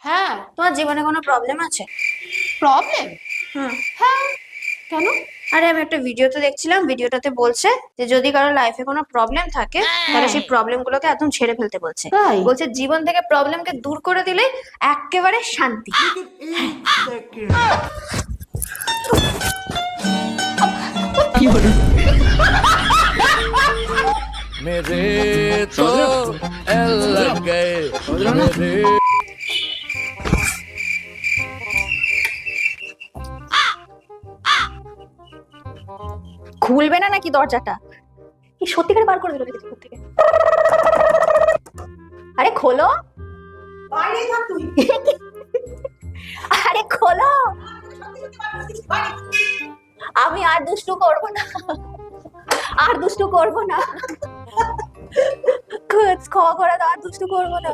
হ্যাঁ। তোমার জীবনে কোনো প্রবলেম আছে? প্রবলেম? হুম। হ্যাঁ। কেন? আরে আমি একটা ভিডিওতে দেখছিলাম, ভিডিওটাতে বলছে যে যদি কারো লাইফে কোনো প্রবলেম থাকে তাহলে সেই প্রবলেম গুলোকে একদম ঝেড়ে ফেলতে বলছে। তাই? বলছে জীবন থেকে প্রবলেমকে দূর করে দিলে একেবারে শান্তি। मेरे तो एल लग गए मेरे খুলবে না নাকি দরজাটা? কি সত্যিকারে বার করে দিল নাকি ভিতর থেকে? আরে খোলো, বাইরে থাক তুই। আরে খোলো। আমি আর দুষ্টু করব না, আর দুষ্টু করব না। ক্ষমা করে দাও, আর দুষ্টু করব না।